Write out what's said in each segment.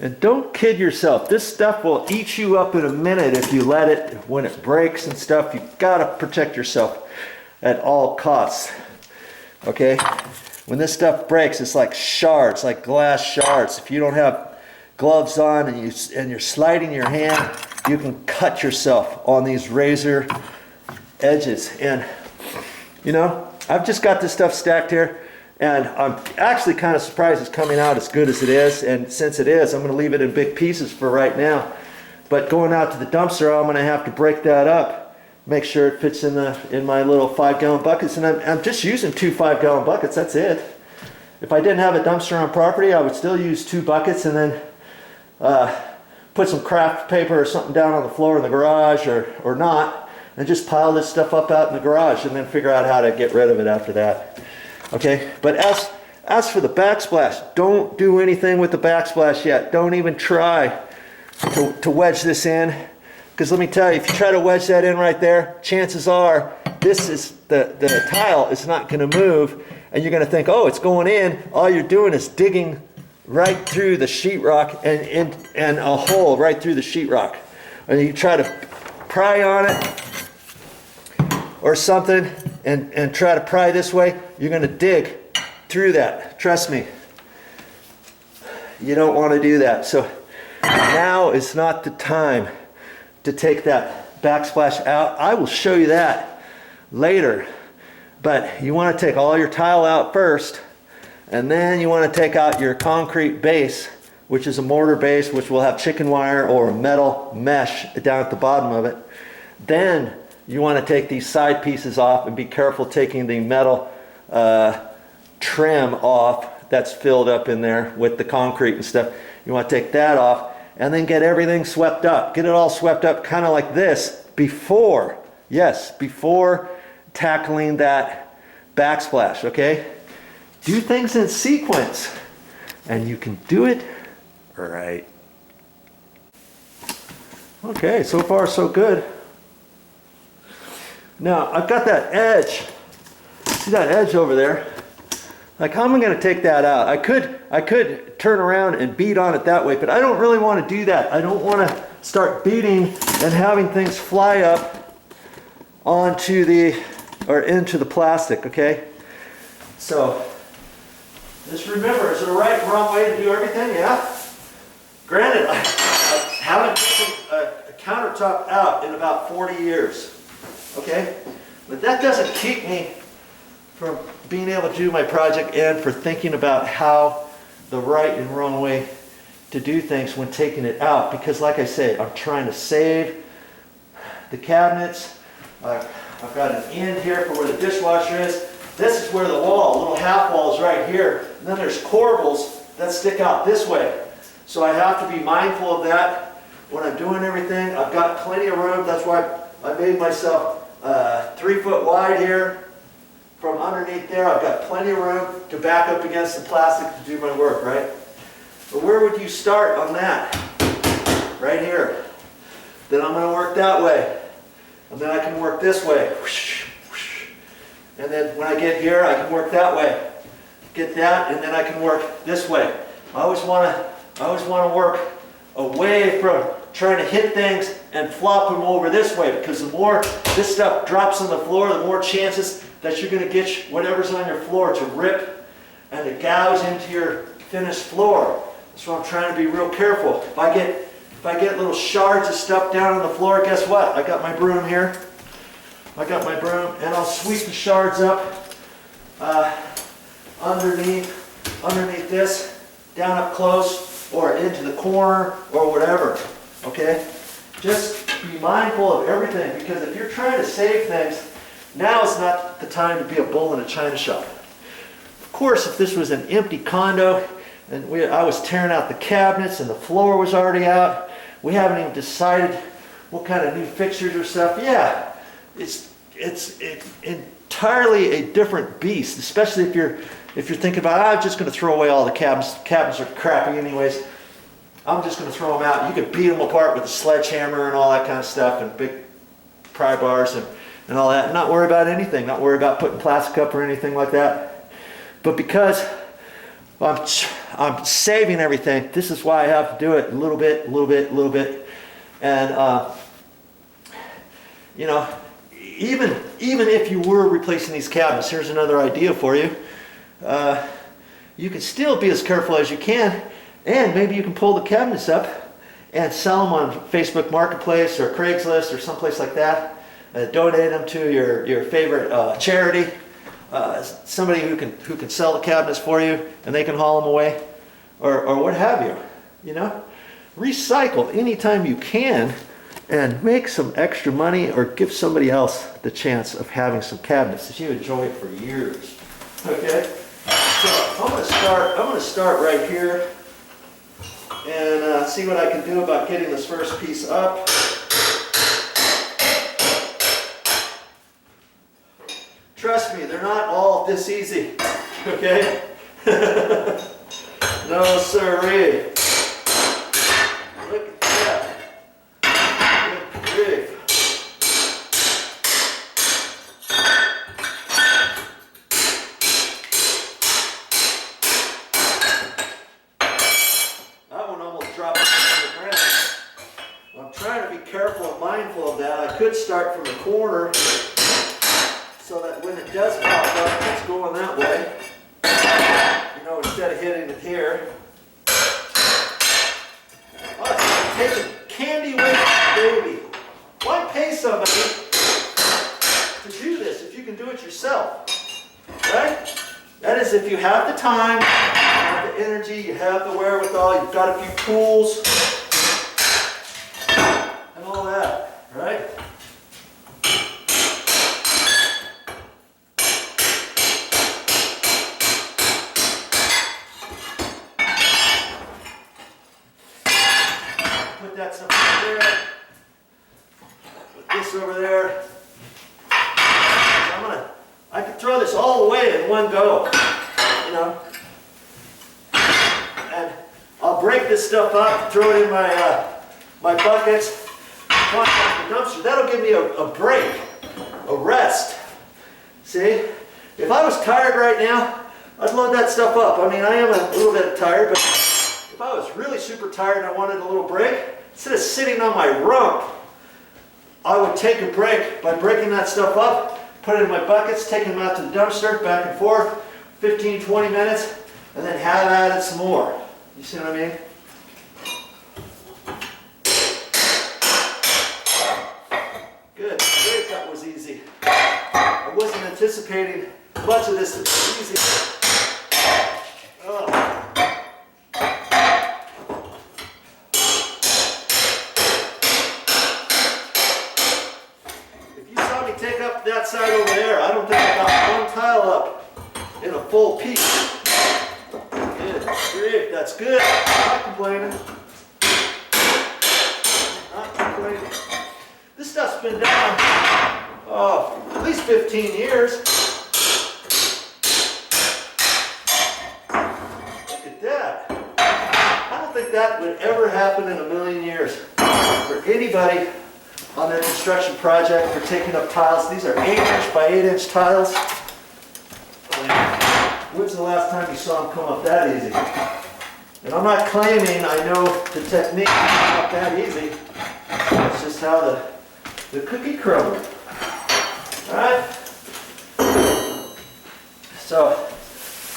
And don't kid yourself. This stuff will eat you up in a minute if you let it. When it breaks and stuff, you've got to protect yourself at all costs. Okay? When this stuff breaks, it's like shards, like glass shards. If you don't have gloves on and you're sliding your hand, you can cut yourself on these razor edges. And you know, I've just got this stuff stacked here, and I'm actually kind of surprised it's coming out as good as it is. And since it is, I'm going to leave it in big pieces for right now. But going out to the dumpster, I'm going to have to break that up, make sure it fits in my little 5-gallon buckets. And I'm just using 2 5-gallon buckets. That's it. If I didn't have a dumpster on property, I would still use 2 buckets and then put some craft paper or something down on the floor in the garage, or not, and just pile this stuff up out in the garage and then figure out how to get rid of it after that. Okay, but as for the backsplash, don't do anything with the backsplash yet. Don't even try to wedge this in, because let me tell you, if you try to wedge that in right there, chances are this is the tile is not going to move, and you're going to think, oh, it's going in. All you're doing is digging right through the sheetrock and a hole right through the sheetrock. And you try to pry on it or something and try to pry this way, you're going to dig through that. Trust me. You don't want to do that. So now is not the time to take that backsplash out. I will show you that later. But you want to take all your tile out first, and then you want to take out your concrete base, which is a mortar base, which will have chicken wire or a metal mesh down at the bottom of it. Then you want to take these side pieces off, and be careful taking the metal trim off that's filled up in there with the concrete and stuff. You want to take that off and then get everything swept up. Get it all swept up kind of like this before tackling that backsplash, okay? Do things in sequence, and you can do it right. Okay, so far so good. Now, I've got that edge. See that edge over there? Like, how am I going to take that out? I could turn around and beat on it that way, but I don't really want to do that. I don't want to start beating and having things fly up onto into the plastic, okay? So, just remember, is there a right and wrong way to do everything? Yeah. Granted, I haven't taken a countertop out in about 40 years. Okay? But that doesn't keep me from being able to do my project and for thinking about how the right and wrong way to do things when taking it out. Because like I say, I'm trying to save the cabinets. I've got an end here for where the dishwasher is. This is where the wall, little half wall, is right here. And then there's corbels that stick out this way. So I have to be mindful of that when I'm doing everything. I've got plenty of room. That's why I made myself 3 foot wide here from underneath there. I've got plenty of room to back up against the plastic to do my work, right? But where would you start on that? Right here. Then I'm going to work that way. And then I can work this way. And then when I get here, I can work that way. Get that, and then I can work this way. I always want to work away from trying to hit things and flop them over this way, because the more this stuff drops on the floor, the more chances that you're going to get whatever's on your floor to rip and to gouge into your finished floor. So I'm trying to be real careful. If I get little shards of stuff down on the floor, guess what? I got my broom here. I got my broom, and I'll sweep the shards up underneath this, down up close, or into the corner, or whatever. Okay? Just be mindful of everything, because if you're trying to save things, now is not the time to be a bull in a china shop. Of course, if this was an empty condo and I was tearing out the cabinets and the floor was already out, we haven't even decided what kind of new fixtures or stuff. Yeah, it's entirely a different beast, especially if you're thinking about, I'm just going to throw away all the cabinets. The cabinets are crappy anyways. I'm just going to throw them out. You can beat them apart with a sledgehammer and all that kind of stuff, and big pry bars and all that, and not worry about anything, not worry about putting plastic up or anything like that. But because I'm I'm saving everything. This is why I have to do it a little bit, a little bit, a little bit. And, you know, even if you were replacing these cabinets, here's another idea for you. You can still be as careful as you can, and maybe you can pull the cabinets up and sell them on Facebook Marketplace or Craigslist or someplace like that. Donate them to your favorite charity. Somebody who can sell the cabinets for you, and they can haul them away, or what have you. You know, recycle anytime you can, and make some extra money, or give somebody else the chance of having some cabinets that you enjoy for years. Okay, so I'm gonna start right here and see what I can do about getting this first piece up. Trust me, they're not all this easy, okay? No sirree. Look at that. Good grief. That one almost dropped to the ground. I'm trying to be careful and mindful of that. I could start from the corner, so that when it does pop up, it's going that way. You know, instead of hitting it here. Oh, it's like taking candy away from the baby. Why pay somebody to do this if you can do it yourself? Right? That is, if you have the time, you have the energy, you have the wherewithal, you've got a few tools, and all that, right? Put that stuff over there. Put this over there. I could throw this all away in one go, you know. And I'll break this stuff up, throw it in my my buckets, put it in the dumpster. That'll give me a break, a rest. See, if I was tired right now, I'd load that stuff up. I mean, I am a little bit tired, but if I was really super tired and I wanted a little break, instead of sitting on my rump, I would take a break by breaking that stuff up, put it in my buckets, taking them out to the dumpster, back and forth, 15, 20 minutes, and then have at it some more. You see what I mean? Good, great, that was easy. I wasn't anticipating much of this to be easy. Ugh. Take up that side over there. I don't think I got one tile up in a full piece. Good grief, that's good. Not complaining. Not complaining. This stuff's been down, oh, at least 15 years. Look at that. I don't think that would ever happen in a million years for anybody on their construction project for taking up tiles. These are 8-inch by 8-inch tiles. When's the last time you saw them come up that easy? And I'm not claiming I know the technique to come up that easy. That's just how the cookie crumbled. Alright? So,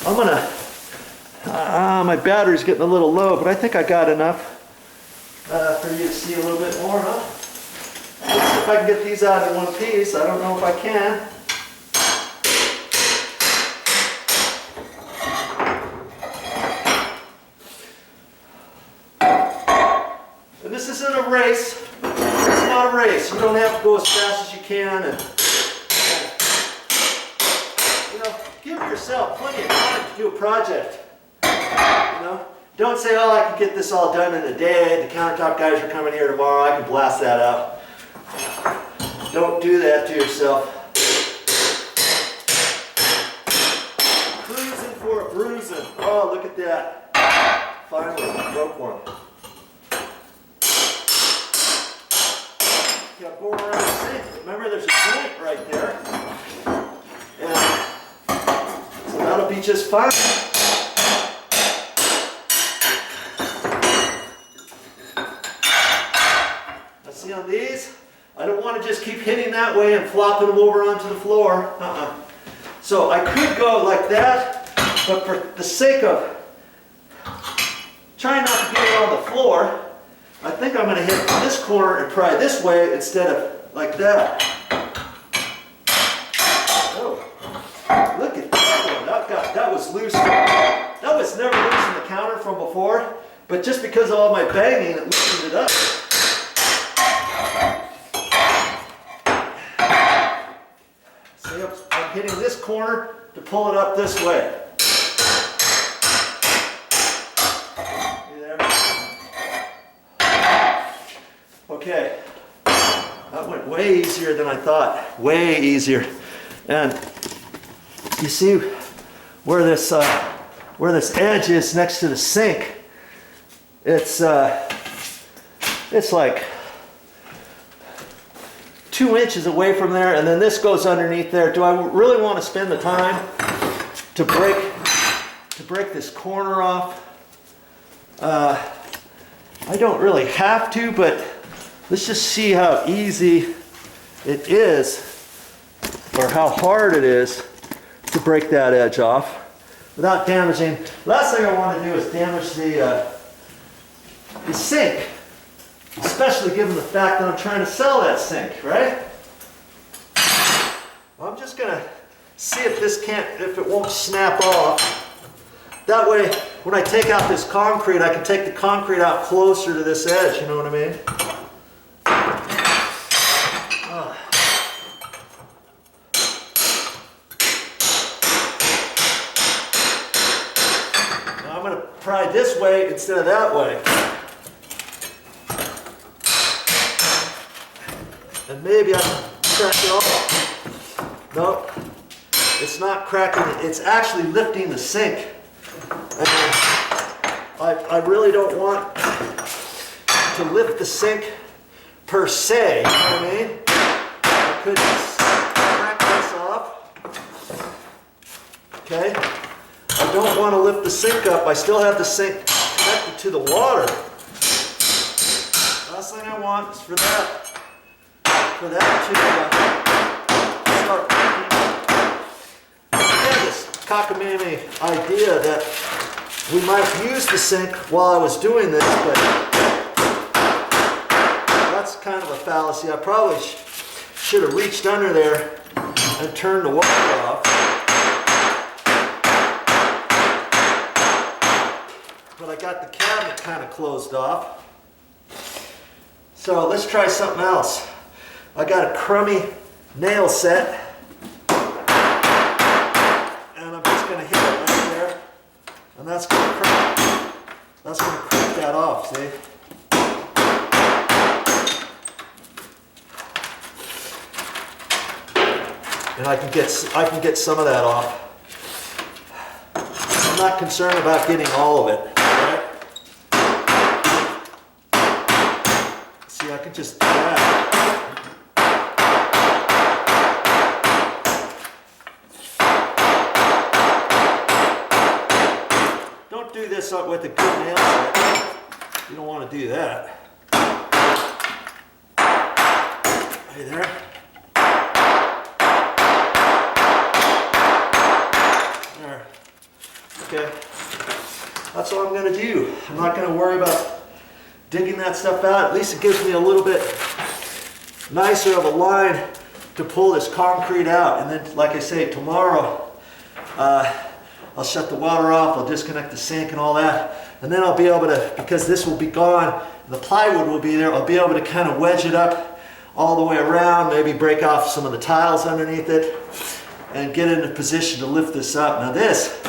I'm gonna, my battery's getting a little low, but I think I got enough for you to see a little bit more, huh? Let's see if I can get these out in one piece. I don't know if I can. And this isn't a race. It's not a race. You don't have to go as fast as you can. And you know, give yourself plenty of time to do a project. You know, don't say, "Oh, I can get this all done in a day. The countertop guys are coming here tomorrow. I can blast that out." Don't do that to yourself. Cruising for a bruising. Oh, look at that. Finally, I broke one. Kept going around the sink. Remember, there's a joint right there. And so that'll be just fine. See on these, I don't want to just keep hitting that way and flopping them over onto the floor. So I could go like that, but for the sake of trying not to get it on the floor, I think I'm going to hit this corner and pry this way instead of like that. Oh, look at that one. That was loose. That was never loose in the counter from before, but just because of all my banging, it loosened it up. See, I'm hitting this corner to pull it up this way. Okay, that went way easier than I thought, way easier. And you see where this edge is next to the sink, it's like 2 inches away from there, and then this goes underneath there. Do I really want to spend the time to break this corner off? I don't really have to, but let's just see how easy it is, or how hard it is to break that edge off without damaging. Last thing I want to do is damage the sink, especially given the fact that I'm trying to sell that sink, right? Well, I'm just gonna see if it won't snap off. That way, when I take out this concrete, I can take the concrete out closer to this edge, you know what I mean? Now I'm gonna pry this way instead of that way. And maybe I can crack it off. Nope, it's not cracking it. It's actually lifting the sink. And I really don't want to lift the sink per se, you know what I mean? I could just crack this off. Okay? I don't want to lift the sink up. I still have the sink connected to the water. Last thing I want is for that to start working. I had this cockamamie idea that we might use the sink while I was doing this, but that's kind of a fallacy. I probably should have reached under there and turned the water off. But I got the cabinet kind of closed off. So let's try something else. I got a crummy nail set. And that's going to crack that off, see? And I can get some of that off. I'm not concerned about getting all of it, right? See, I can just do that. Do this up with a good nail set. You don't want to do that. Hey there. There. Okay. That's all I'm going to do. I'm not going to worry about digging that stuff out. At least it gives me a little bit nicer of a line to pull this concrete out. And then, like I say, tomorrow, I'll shut the water off, I'll disconnect the sink and all that, and then I'll be able to, because this will be gone, the plywood will be there, I'll be able to kind of wedge it up all the way around, maybe break off some of the tiles underneath it, and get in a position to lift this up. Now this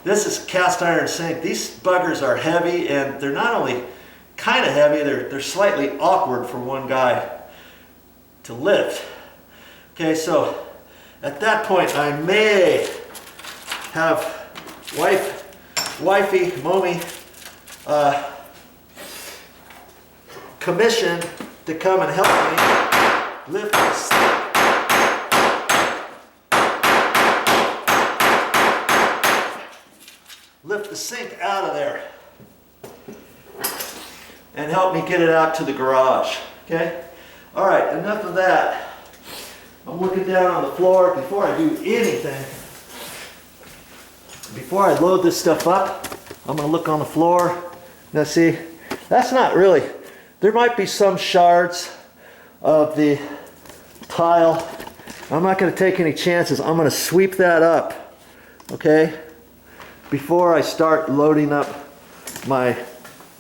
is cast iron sink. These buggers are heavy, and they're not only kind of heavy, they're slightly awkward for one guy to lift. Okay, so at that point I may have wifey, mommy, commissioned to come and help me lift this. Lift the sink out of there and help me get it out to the garage. Okay? All right, enough of that. I'm looking down on the floor before I do anything. Before I load this stuff up, I'm gonna look on the floor. Now see, that's not really, there might be some shards of the tile. I'm not gonna take any chances. I'm gonna sweep that up, okay? Before I start loading up my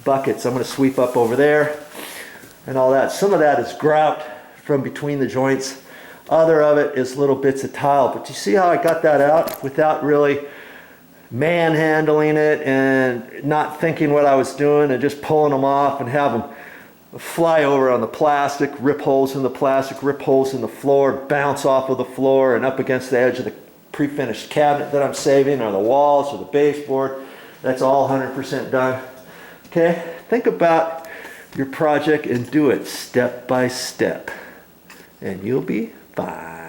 buckets, I'm gonna sweep up over there and all that. Some of that is grout from between the joints. Other of it is little bits of tile. But you see how I got that out without really manhandling it and not thinking what I was doing and just pulling them off and have them fly over on the plastic, rip holes in the plastic, rip holes in the floor, bounce off of the floor and up against the edge of the pre-finished cabinet that I'm saving, or the walls or the baseboard. That's all 100% done. Okay, think about your project and do it step by step, and you'll be fine.